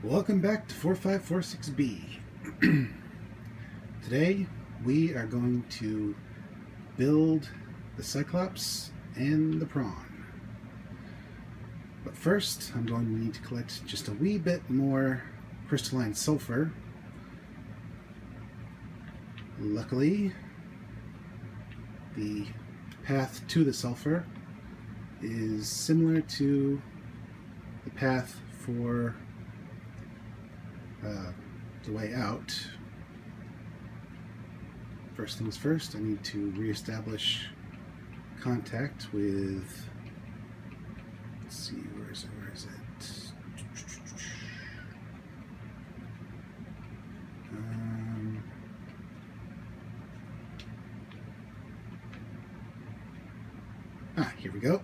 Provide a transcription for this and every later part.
Welcome back to 4546B. Today we are going to build the Cyclops and the Prawn. But first I'm going to need to collect just a wee bit more crystalline sulfur. Luckily, the path to the sulfur is similar to the path for the way out. First things first, I need to reestablish contact with, let's see, where is it? Here we go.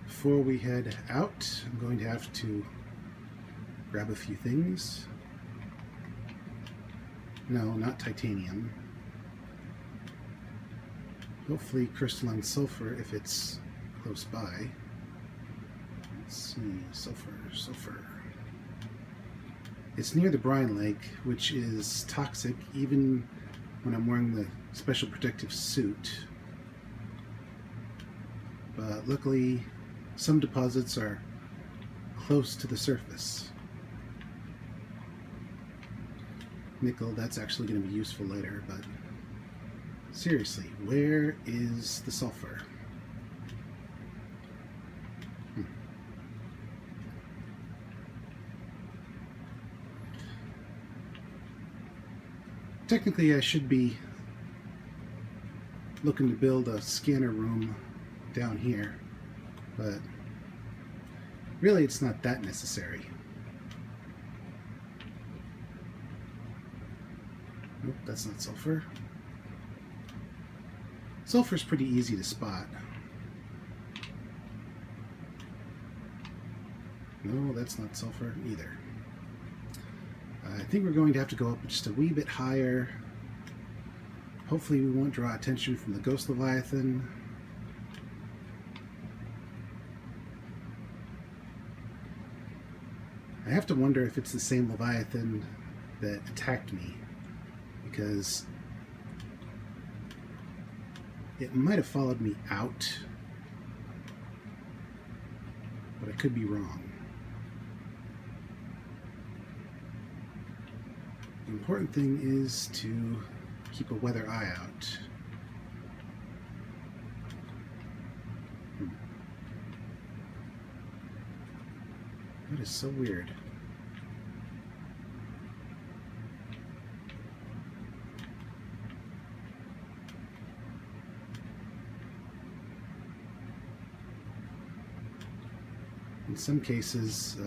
Before we head out, I'm going to have to grab a few things. No, not titanium. Hopefully crystalline sulfur if it's close by. Let's see, sulfur. It's near the brine lake, which is toxic even when I'm wearing the special protective suit. But luckily, some deposits are close to the surface. Nickel, that's actually going to be useful later, but seriously, where is the sulfur? Technically, I should be looking to build a scanner room down here, but really it's not that necessary. Nope, that's not sulfur. Sulfur's pretty easy to spot. No, that's not sulfur either. I think we're going to have to go up just a wee bit higher. Hopefully we won't draw attention from the ghost leviathan. I have to wonder if it's the same leviathan that attacked me, because it might have followed me out, but I could be wrong. The important thing is to keep a weather eye out. That is so weird. In some cases,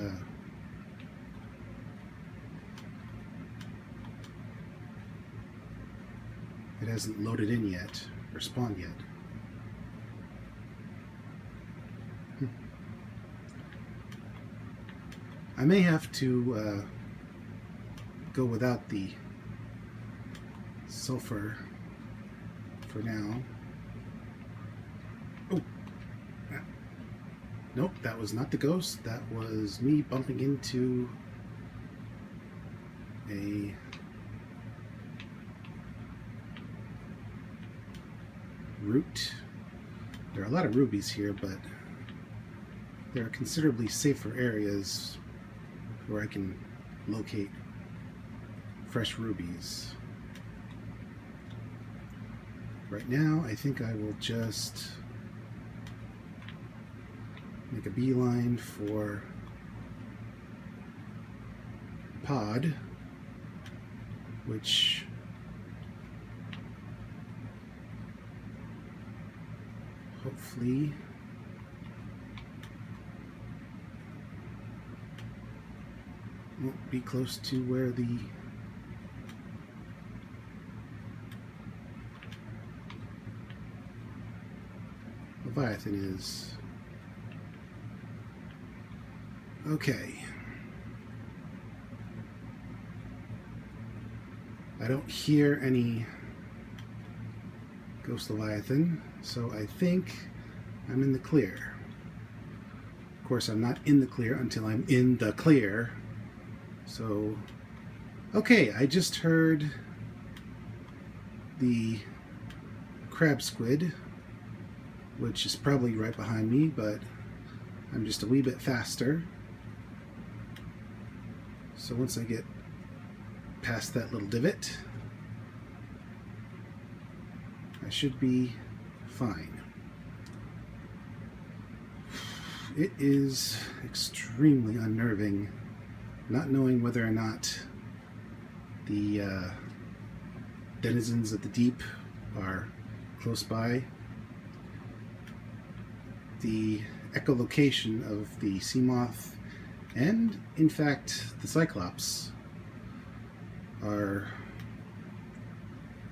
it hasn't loaded in yet, or spawned yet. I may have to go without the sulfur for now. Oh! Nope, that was not the ghost. That was me bumping into a root. There are a lot of rubies here, but there are considerably safer areas where I can locate fresh rubies. Right now, I think I will just make a beeline for pod, which hopefully won't be close to where the Leviathan is. Okay. I don't hear any Ghost Leviathan, so I think I'm in the clear. Of course, I'm not in the clear until I'm in the clear. So, okay, I just heard the crab squid, which is probably right behind me, but I'm just a wee bit faster. So once I get past that little divot, I should be fine. It is extremely unnerving not knowing whether or not the denizens of the deep are close by. The echolocation of the sea moth and, in fact, the Cyclops are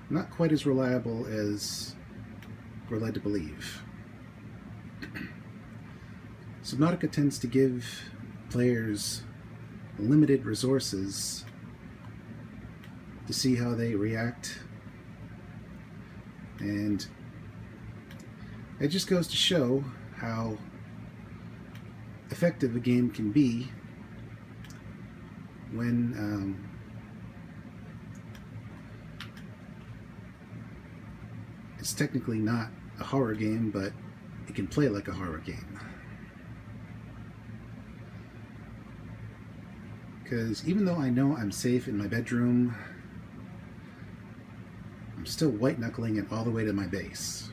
not quite as reliable as we're led to believe. Subnautica tends to give players limited resources to see how they react, and it just goes to show how effective a game can be when it's technically not a horror game, but it can play like a horror game. Because even though I know I'm safe in my bedroom, I'm still white-knuckling it all the way to my base.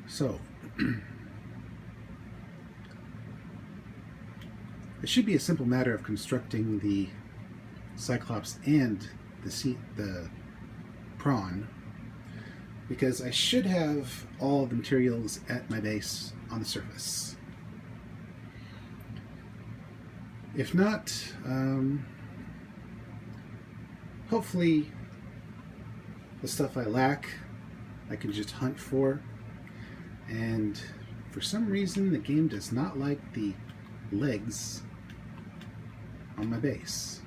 So, it should be a simple matter of constructing the Cyclops and the Prawn, because I should have all the materials at my base on the surface. If not, hopefully the stuff I lack I can just hunt for, and for some reason the game does not like the legs on my base.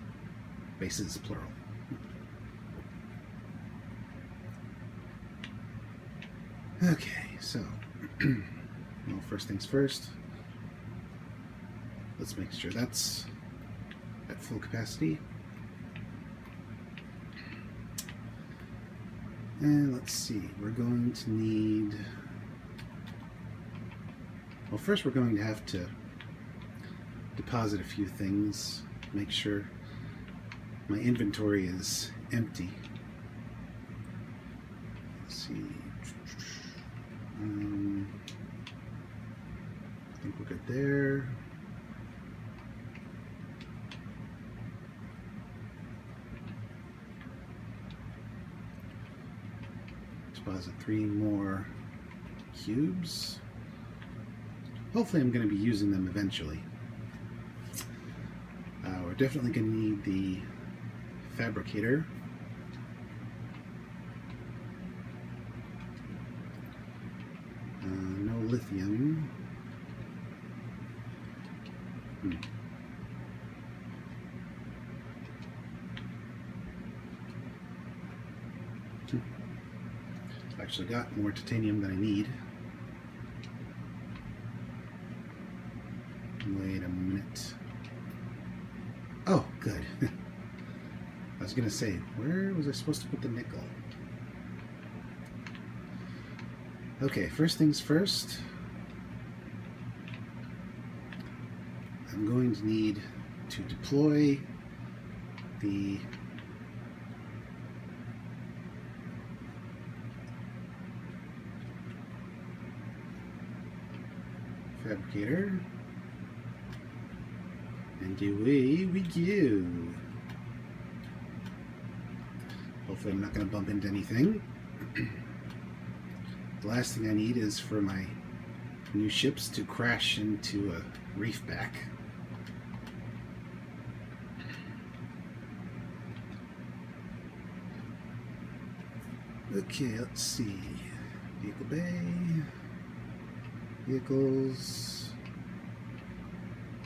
Bases plural. Okay, so well, first things first, let's make sure that's at full capacity. And let's see, we're going to need, well, first we're going to have to deposit a few things, make sure my inventory is empty. Let's see. I think we're good there. Deposit 3 more cubes. Hopefully I'm going to be using them eventually. We're definitely going to need the fabricator. No lithium. Actually got more titanium than I need. Wait a minute. Oh, good. I was gonna say, where was I supposed to put the nickel? Okay, first things first. I'm going to need to deploy the fabricator, and away we go. Hopefully I'm not going to bump into anything. The last thing I need is for my new ships to crash into a reef back. Okay, let's see. Vehicle bay. Vehicles.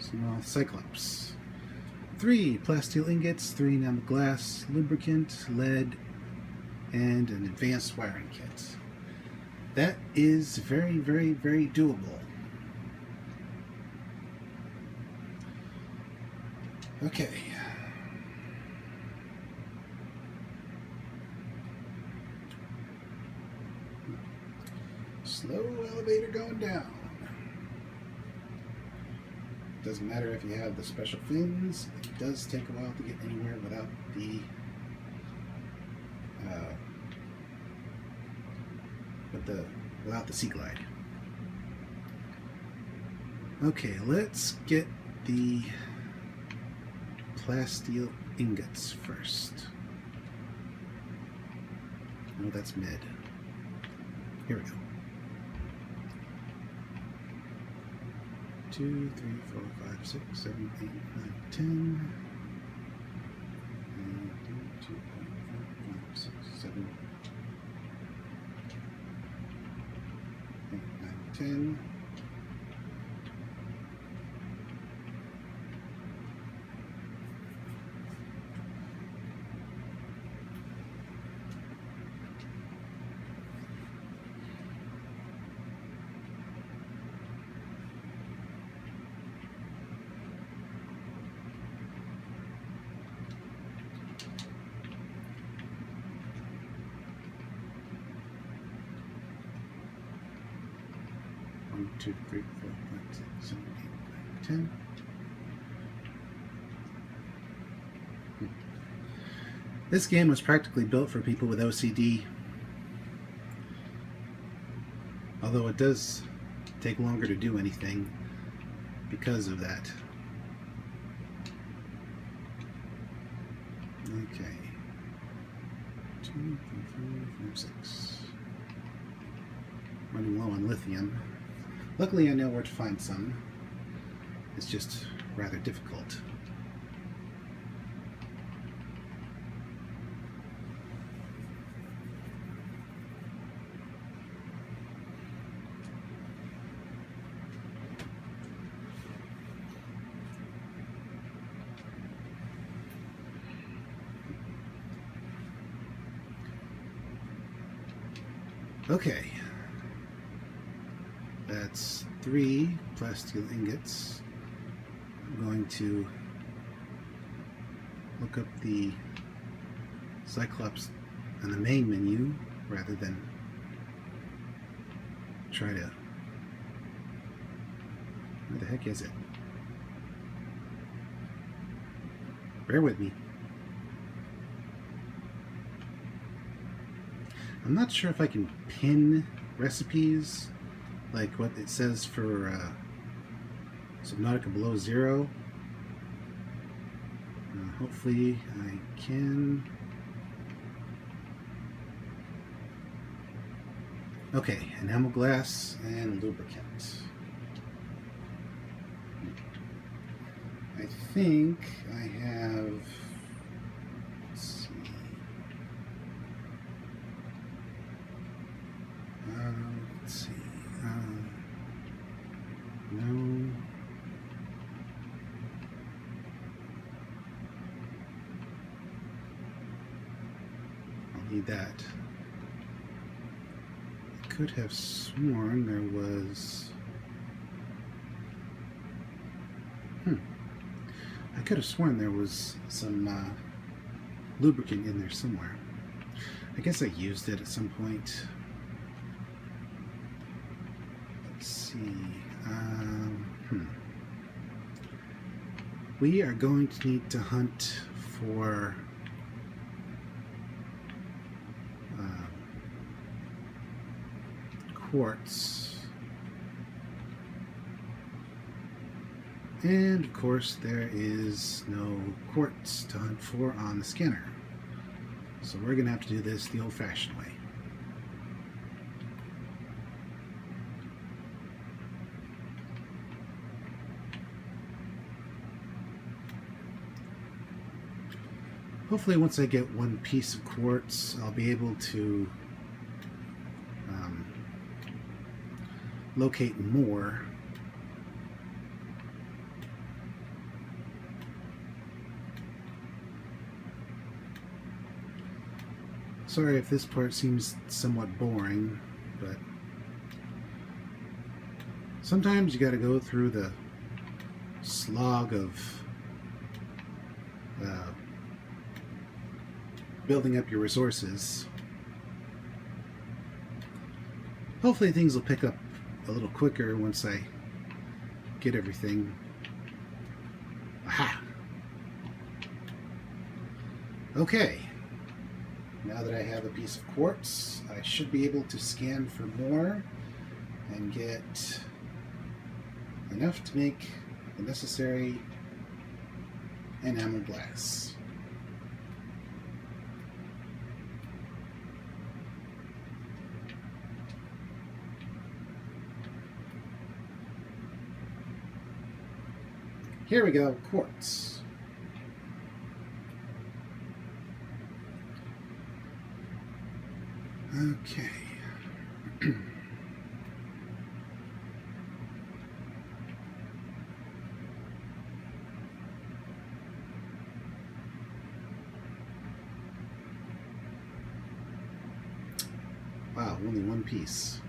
Small Cyclops. 3 plasteel ingots, 3 enamel glass, lubricant, lead, and an advanced wiring kit. That is very, very, very doable. Okay. Slow elevator going down. Doesn't matter if you have the special fins, it does take a while to get anywhere without the sea glide. Okay, let's get the plasteel ingots first. No, that's mid. Here we go. 2, 3, 4, 5, 6, 7, 8, 9, 10. 2, 3, 4, 5, 6, 7, 8, 9, 10. One, 2, 3, 4, 5, 6, 7, 8, 9, 10. This game was practically built for people with OCD, although it does take longer to do anything because of that. Okay. 2, 3, 4, 5, 6. Running low on lithium. Luckily I know where to find some. It's just rather difficult. Okay. That's 3 plasteel ingots. I'm going to look up the Cyclops on the main menu rather than try to... Where the heck is it? Bear with me. I'm not sure if I can pin recipes like what it says for Subnautica Below Zero. Hopefully I can. Okay, enamel glass and lubricant. I think I have, let's see, no. I'll need that. I could have sworn there was, I could have sworn there was some lubricant in there somewhere. I guess I used it at some point. Let's see. We are going to need to hunt for quartz. And of course there is no quartz to hunt for on the scanner. So we're going to have to do this the old-fashioned way. Hopefully once I get one piece of quartz, I'll be able to locate more. Sorry if this part seems somewhat boring, but sometimes you gotta go through the slog of building up your resources. Hopefully things will pick up a little quicker once I get everything. Aha! Okay. Now that I have a piece of quartz, I should be able to scan for more and get enough to make the necessary enamel glass. Here we go, quartz. Okay. Wow, only one piece.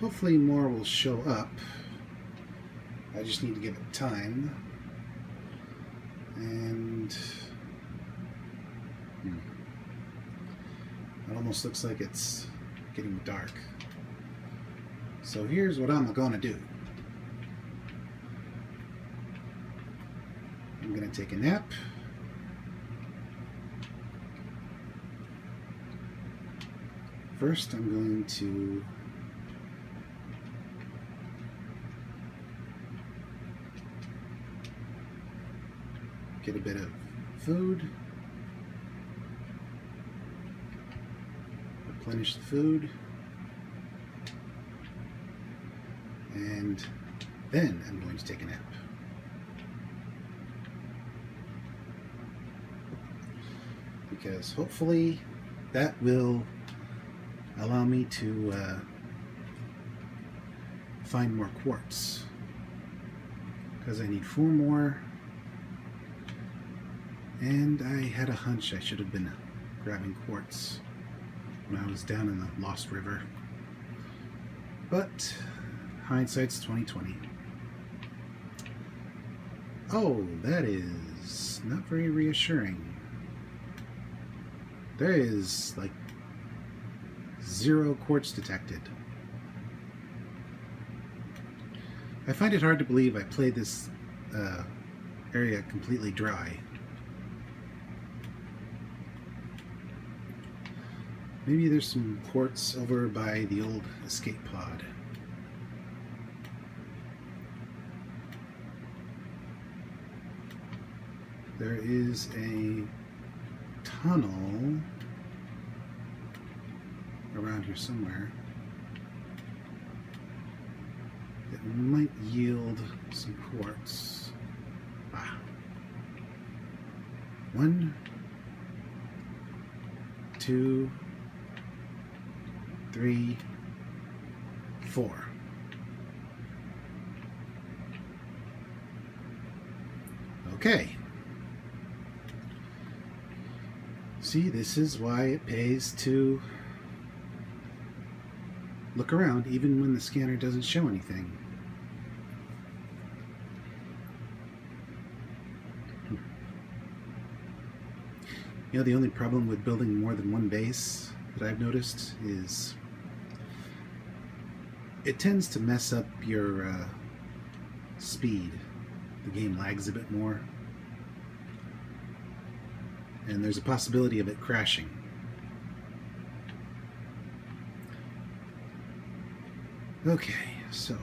Hopefully more will show up. I just need to give it time. And it almost looks like it's getting dark. So here's what I'm going to do. I'm going to take a nap. First, I'm going to get a bit of food, replenish the food, and then I'm going to take a nap. Because hopefully that will allow me to find more quartz. Because I need 4 more. And I had a hunch I should have been grabbing quartz when I was down in the Lost River. But hindsight's 20/20. Oh, that is not very reassuring. There is like 0 quartz detected. I find it hard to believe I played this area completely dry. Maybe there's some quartz over by the old escape pod. There is a tunnel around here somewhere that might yield some quartz. Ah. 1, 2, 3, 4. Okay. See, this is why it pays to look around even when the scanner doesn't show anything. You know, the only problem with building more than one base that I've noticed is it tends to mess up your speed. The game lags a bit more. And there's a possibility of it crashing. Okay, so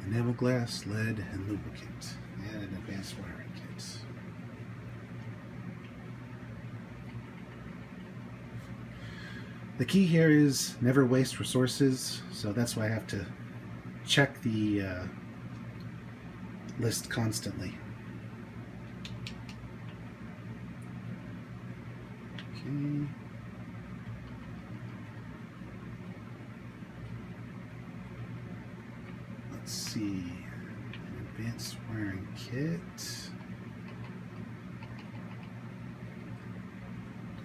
enamel glass, lead, and lubricant, and an advanced wiring kit. The key here is never waste resources, so that's why I have to check the list constantly. Okay. Let's see. An advanced wiring kit.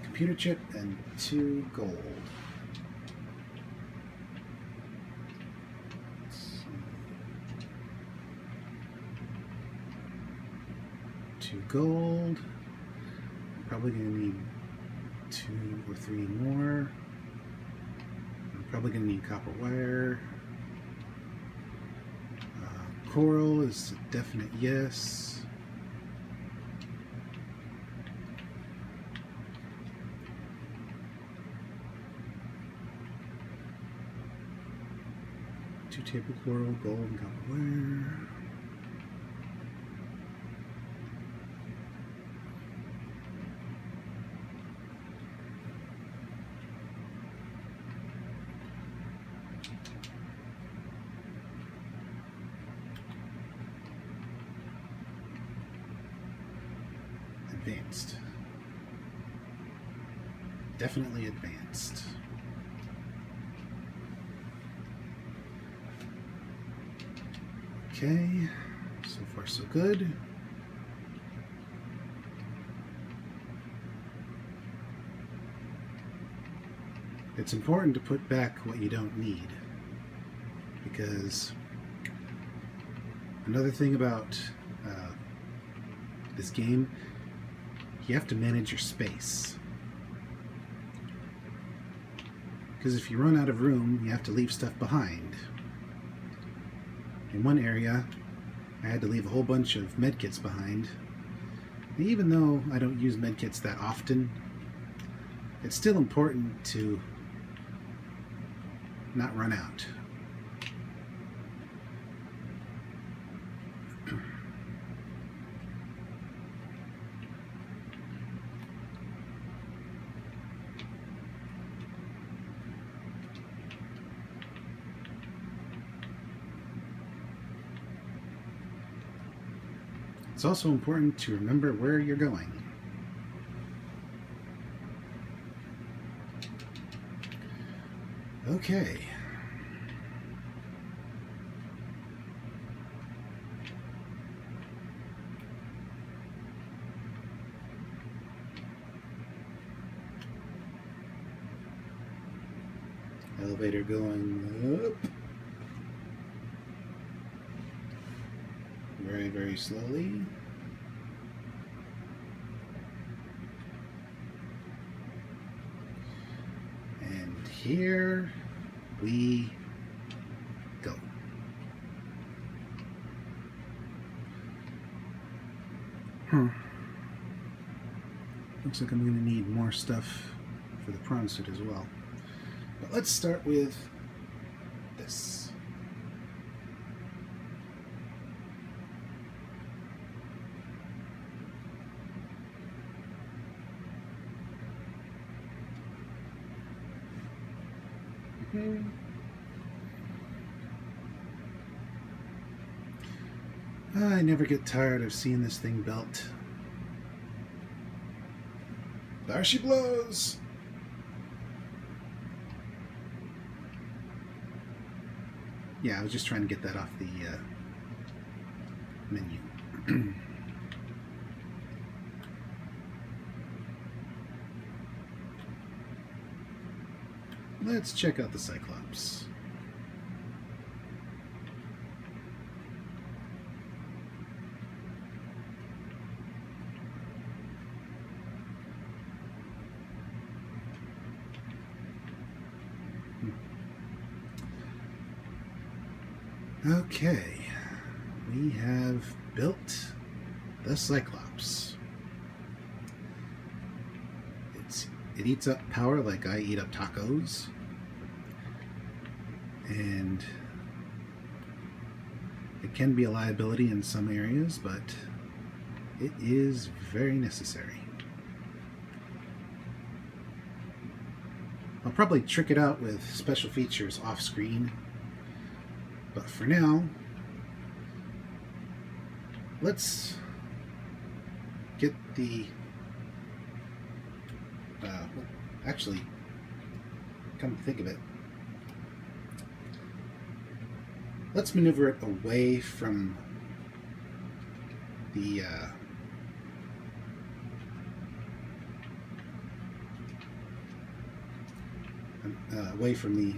Computer chip and 2 gold. Let's see. 2 gold. I'm probably going to need 2 or 3 more. I'm probably going to need copper wire. Coral is a definite yes. Two table coral, gold, and copper wire. Advanced. Definitely advanced. Okay, so far so good. It's important to put back what you don't need, because another thing about this game, you have to manage your space. Because if you run out of room, you have to leave stuff behind. In one area, I had to leave a whole bunch of medkits behind. And even though I don't use medkits that often, it's still important to not run out. It's also important to remember where you're going. Okay. Elevator going up. Very, very slowly. And here we go. Looks like I'm going to need more stuff for the prawn suit as well. But let's start with this. I never get tired of seeing this thing built. There she blows! Yeah, I was just trying to get that off the menu. Let's check out the Cyclops. Okay, we have built the Cyclops. It eats up power like I eat up tacos, and It can be a liability in some areas, but it is very necessary. I'll probably trick it out with special features off screen, but for now, let's get the actually, come to think of it, let's maneuver it away from the away from the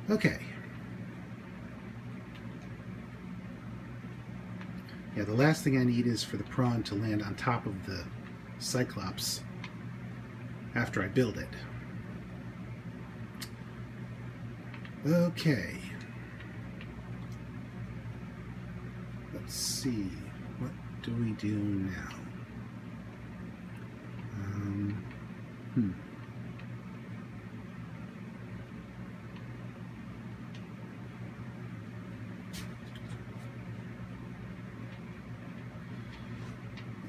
okay. Yeah, the last thing I need is for the Prawn to land on top of the Cyclops after I build it. Okay. Let's see. What do we do now?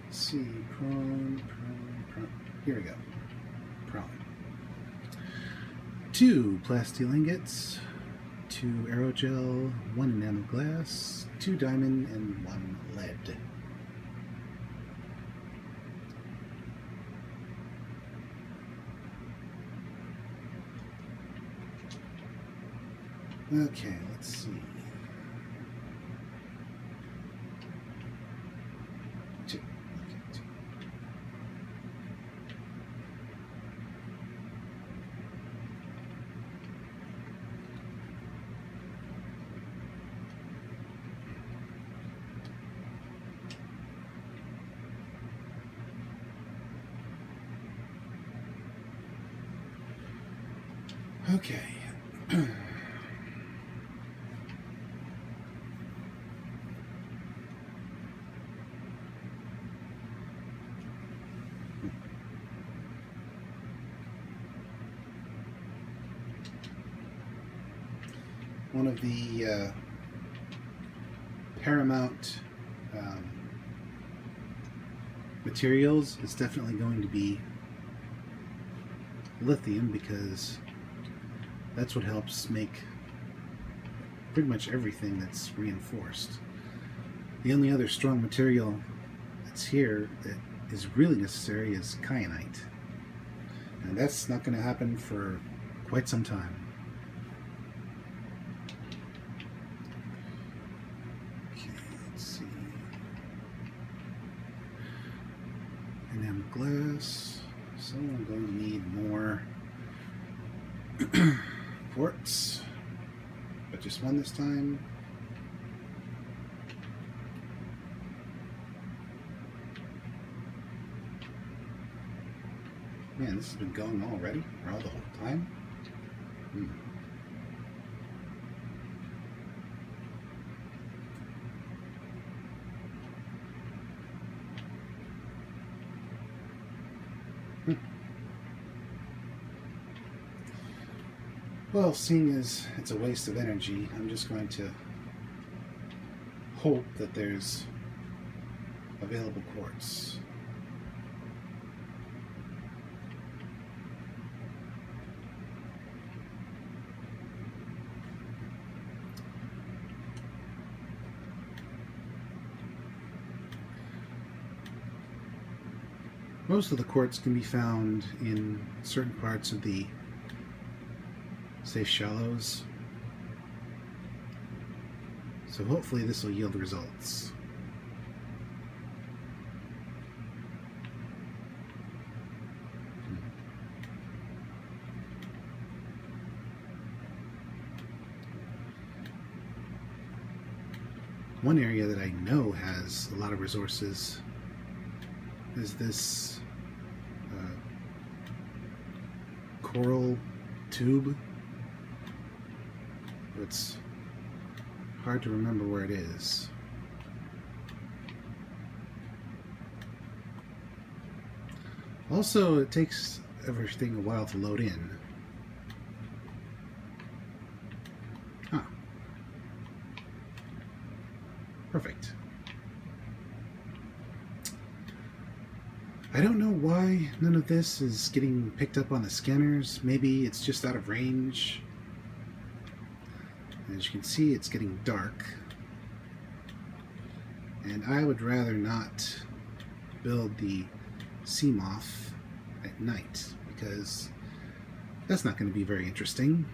Let's see. Prawn. Here we go. Prawn. 2 plasteel ingots, 2 aerogel, 1 enamel glass, 2 diamond, and 1 lead. Okay, let's see. Okay. One of the paramount materials is definitely going to be lithium, because that's what helps make pretty much everything that's reinforced. The only other strong material that's here that is really necessary is kyanite, and that's not going to happen for quite some time. Okay, let's see. Enamel glass, so I'm going to need more quartz, but just one this time. Man, this has been going already, or all the whole time. Well, seeing as it's a waste of energy, I'm just going to hope that there's available quartz. Most of the quartz can be found in certain parts of the safe shallows, so hopefully this will yield results. One area that I know has a lot of resources is this coral tube. It's hard to remember where it is. Also, it takes everything a while to load in. Huh. Perfect. I don't know why none of this is getting picked up on the scanners. Maybe it's just out of range. As you can see, it's getting dark. And I would rather not build the Seamoth at night, because that's not going to be very interesting.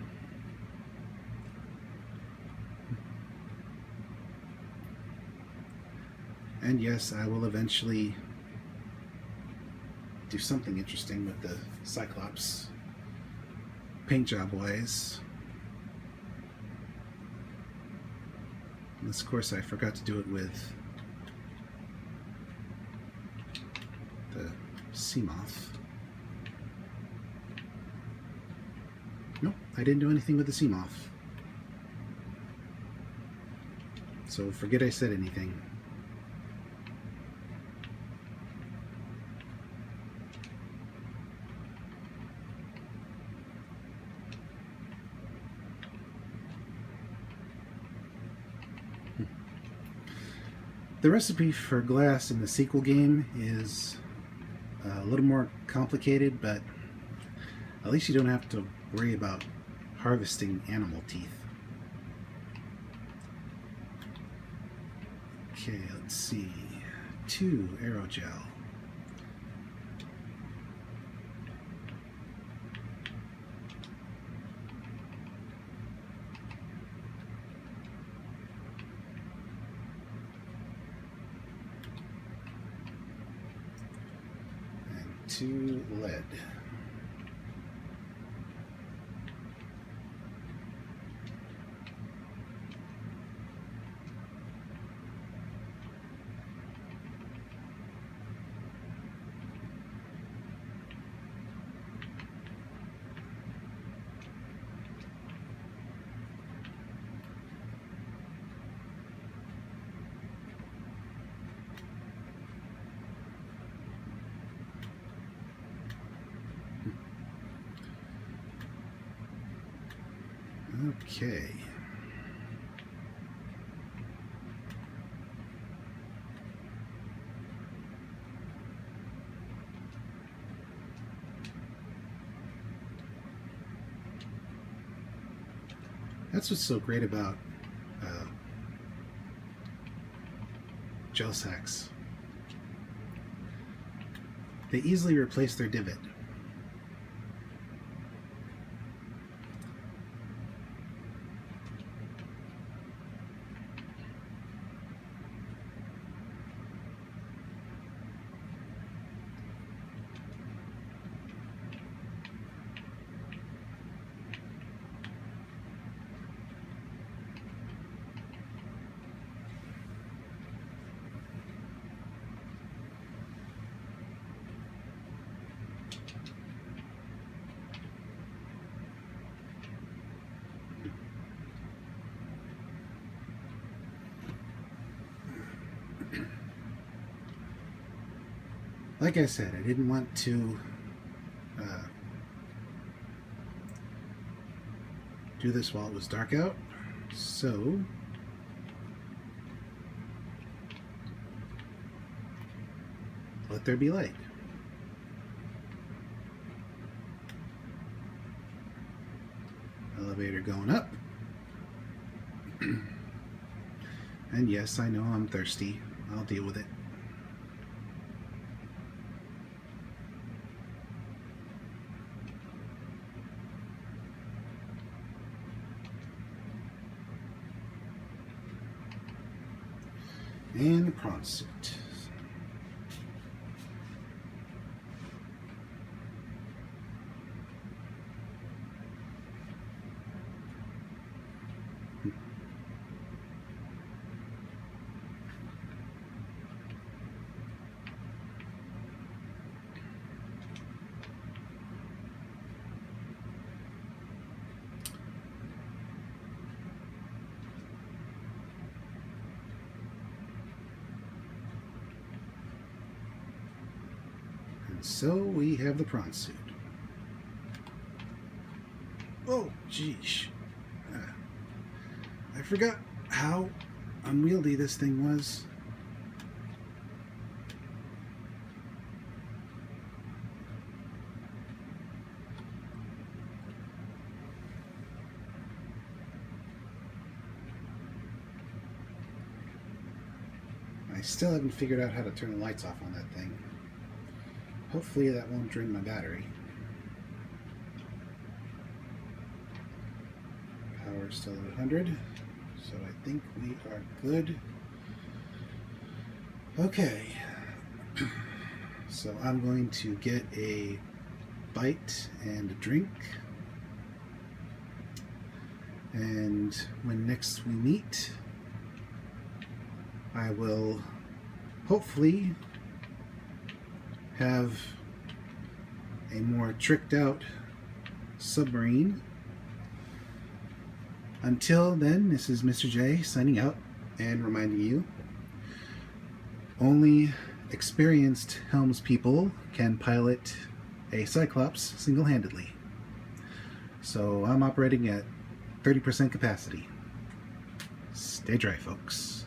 And yes, I will eventually do something interesting with the Cyclops, paint job wise. And of course, I forgot to do it with the Seamoth. Nope, I didn't do anything with the Seamoth. So forget I said anything. The recipe for glass in the sequel game is a little more complicated, but at least you don't have to worry about harvesting animal teeth. Okay, let's see. 2 aerogel. And 2 lead. Okay. That's what's so great about gel sacks. They easily replace their divot. Like I said, I didn't want to do this while it was dark out, so let there be light. Elevator going up. And yes, I know I'm thirsty. I'll deal with it. And a prawn suit. So we have the prawn suit. Oh, geesh. I forgot how unwieldy this thing was. I still haven't figured out how to turn the lights off on that thing. Hopefully that won't drain my battery. Power's still at 100, so I think we are good. Okay, so I'm going to get a bite and a drink, and when next we meet, I will hopefully have a more tricked out submarine. Until then, this is Mr. J signing out and reminding you, only experienced helmspeople can pilot a Cyclops single-handedly. So I'm operating at 30% capacity. Stay dry, folks.